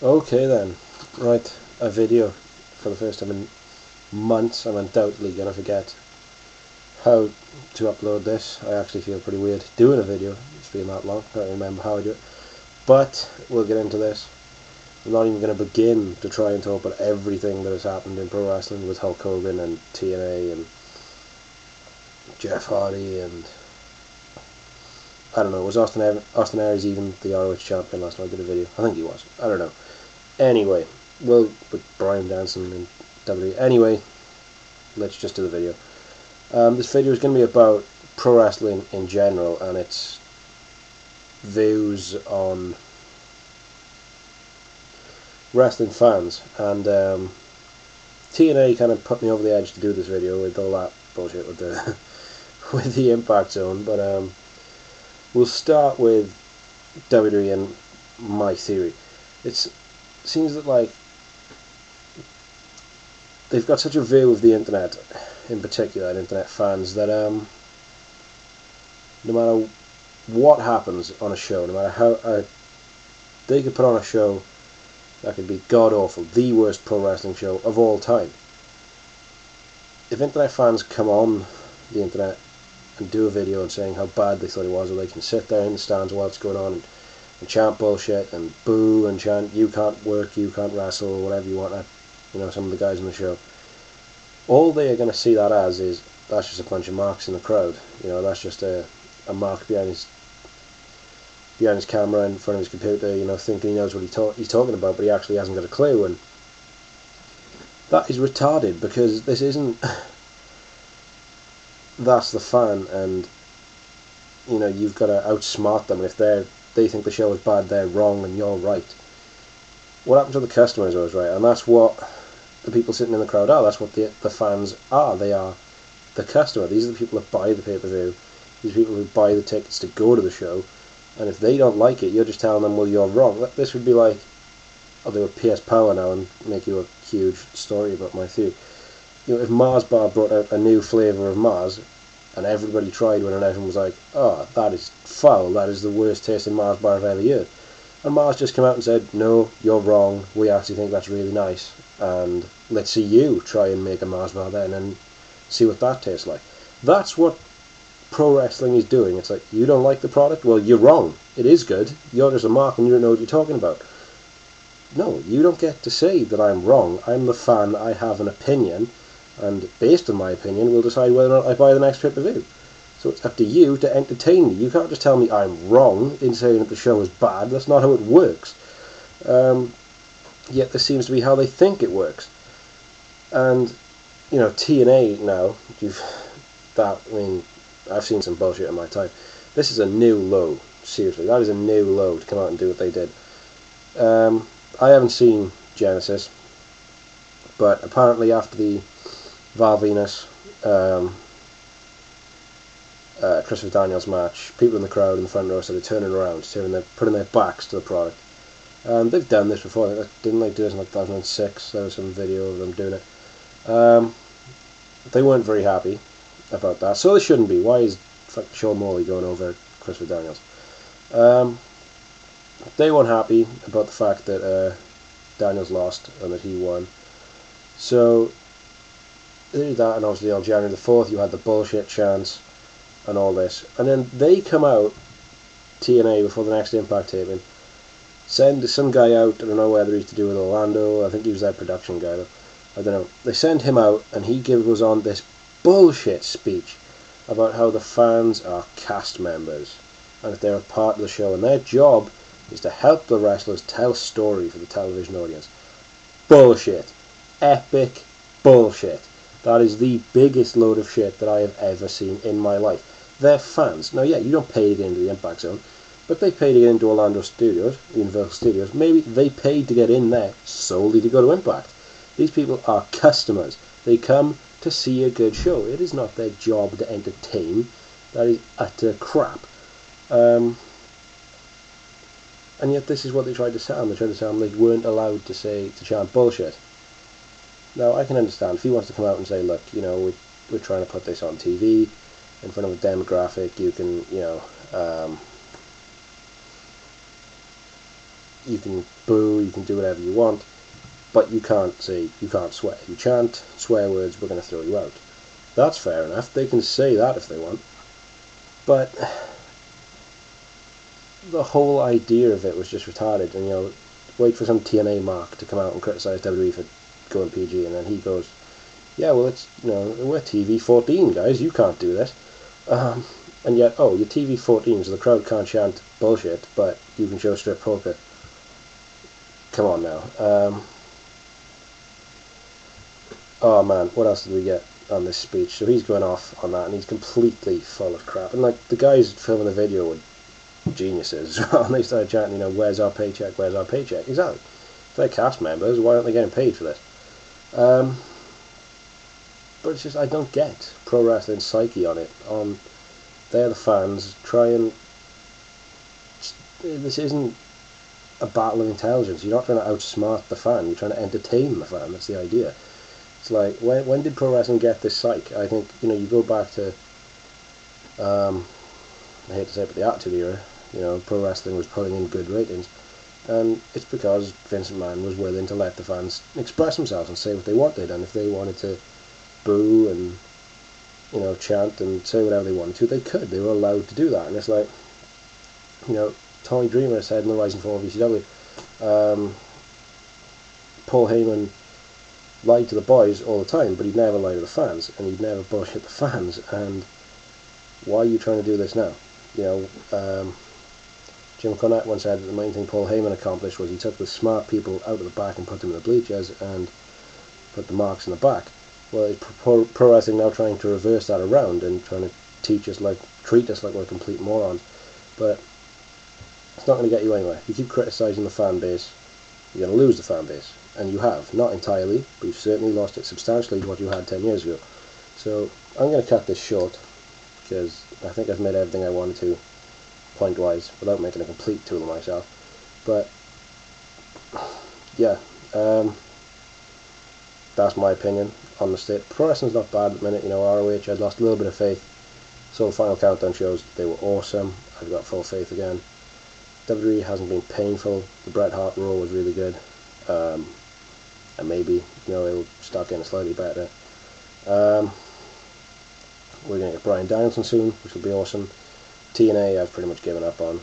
Okay then, right, a video for the first time in months. I'm undoubtedly going to forget how to upload this. I actually feel pretty weird doing a video. It's been that long, I don't remember how I do it. But we'll get into this. I'm not even going to begin to try and talk about everything that has happened in pro wrestling with Hulk Hogan and TNA and Jeff Hardy and I don't know, was Austin Aries even the ROH champion last time I did a video? I think he was. I don't know. Anyway, with Bryan Danielson and WWE. Anyway, let's just do the video. This video is going to be about pro wrestling in general and its views on wrestling fans. And TNA kind of put me over the edge to do this video with all that bullshit with the with the Impact Zone. But we'll start with WWE and my theory. It seems that like they've got such a view of the internet, in particular, and internet fans, that no matter what happens on a show, no matter how they could put on a show that could be god awful, the worst pro wrestling show of all time. If internet fans come on the internet and do a video and saying how bad they thought it was, or they can sit there in the stands while it's going on and chant bullshit and boo and chant "you can't work, you can't wrestle," or whatever you want at, some of the guys on the show, all they are going to see that as is that's just a bunch of marks in the crowd. That's just a mark behind his camera in front of his computer, thinking he knows what he's talking about, but he actually hasn't got a clue. And that is retarded, because this isn't that's the fan, and you've got to outsmart them. If they think the show is bad, they're wrong and you're right. What happens to the customers is right, and that's what the people sitting in the crowd are. That's what the fans are. They are the customer. These are the people that buy the pay-per-view. These are people who buy the tickets to go to the show. And if they don't like it, you're just telling them, well, you're wrong. This would be like, I'll do a PS Power now and make you a huge story about my theory. If Mars Bar brought out a new flavour of Mars, and everybody tried one, and everyone was like, oh, that is foul, that is the worst tasting Mars Bar I've ever heard. And Mars just came out and said, no, you're wrong, we actually think that's really nice, and let's see you try and make a Mars Bar then and see what that tastes like. That's what pro wrestling is doing. It's like, you don't like the product? Well, you're wrong. It is good. You're just a mark and you don't know what you're talking about. No, you don't get to say that I'm wrong. I'm the fan, I have an opinion, and based on my opinion, we'll decide whether or not I buy the next pay-per-view. So it's up to you to entertain me. You can't just tell me I'm wrong in saying that the show is bad. That's not how it works. Yet this seems to be how they think it works. And, TNA now, I've seen some bullshit in my time. This is a new low. Seriously, that is a new low to come out and do what they did. I haven't seen Genesis, but apparently after the Val Venus Christopher Daniels match, people in the crowd in the front row started turning around, putting their backs to the product. They've done this before. Didn't they do this in 2006? There was some video of them doing it. They weren't very happy about that, so they shouldn't be. Why is Sean Morley going over Christopher Daniels? They weren't happy about the fact that Daniels lost and that he won. So they did that, and obviously on January the 4th you had the bullshit chants and all this. And then they come out, TNA, before the next Impact taping, send some guy out, I don't know whether he's to do with Orlando, I think he was their production guy though, I don't know. They send him out and he goes on this bullshit speech about how the fans are cast members and that they're a part of the show and their job is to help the wrestlers tell a story for the television audience. Bullshit. Epic bullshit. That is the biggest load of shit that I have ever seen in my life. They're fans. Now, yeah, you don't pay to get into the Impact Zone, but they pay to get into Orlando Studios, Universal Studios. Maybe they paid to get in there solely to go to Impact. These people are customers. They come to see a good show. It is not their job to entertain. That is utter crap. And yet this is what they tried to tell them. They tried to tell them they weren't allowed to chant bullshit. Now, I can understand if he wants to come out and say, look, we're trying to put this on TV in front of a demographic. You can, you can boo, you can do whatever you want, but you can't swear. You chant swear words, we're going to throw you out. That's fair enough. They can say that if they want, but the whole idea of it was just retarded. And wait for some TNA mark to come out and criticize WWE for going PG, and then he goes, yeah, well, it's, we're TV-14, guys, you can't do this. And yet, oh, you're TV-14, so the crowd can't chant bullshit, but you can show strip poker. Come on now. Oh man, what else did we get on this speech? So he's going off on that, and he's completely full of crap. And like, the guys filming the video were geniuses as well, and they started chanting, where's our paycheck, where's our paycheck? Exactly. If they're cast members, why aren't they getting paid for this? But it's just, I don't get pro wrestling psyche on it. They're the fans. This isn't a battle of intelligence. You're not trying to outsmart the fan. You're trying to entertain the fan. That's the idea. It's like, when did pro wrestling get this psyche? I think, you go back to, I hate to say it, but the Attitude Era. Pro wrestling was pulling in good ratings. And it's because Vince McMahon was willing to let the fans express themselves and say what they wanted. And if they wanted to boo and chant and say whatever they wanted to, they could. They were allowed to do that. And it's like, Tommy Dreamer said in the Rise and Fall of ECW, Paul Heyman lied to the boys all the time, but he'd never lie to the fans, and he'd never bullshit the fans. And why are you trying to do this now? Jim Cornette once said that the main thing Paul Heyman accomplished was he took the smart people out of the back and put them in the bleachers and put the marks in the back. Well, is pro wrestling now trying to reverse that around and trying to treat us like we're complete morons? But it's not going to get you anywhere. If you keep criticising the fan base, you're going to lose the fan base. And you have. Not entirely, but you've certainly lost it substantially to what you had 10 years ago. So I'm going to cut this short, because I think I've made everything I wanted to, point-wise, without making a complete tool of myself. But, yeah, that's my opinion on the state. Pro wrestling's not bad at the minute. ROH, I'd lost a little bit of faith. So the Final Countdown shows, they were awesome. I've got full faith again. WWE hasn't been painful. The Bret Hart Raw was really good. And maybe, it'll start getting slightly better. We're going to get Bryan Danielson soon, which will be awesome. TNA I've pretty much given up on.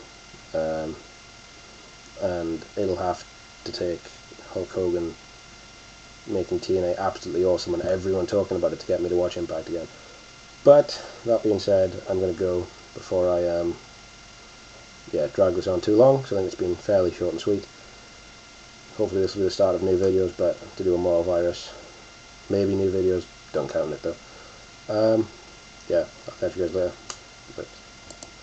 And it'll have to take Hulk Hogan making TNA absolutely awesome and everyone talking about it to get me to watch Impact again. But that being said, I'm going to go before I drag this on too long, so I think it's been fairly short and sweet. Hopefully this will be the start of new videos, but to do a moral virus, maybe new videos, don't count it though. I'll catch you guys later. But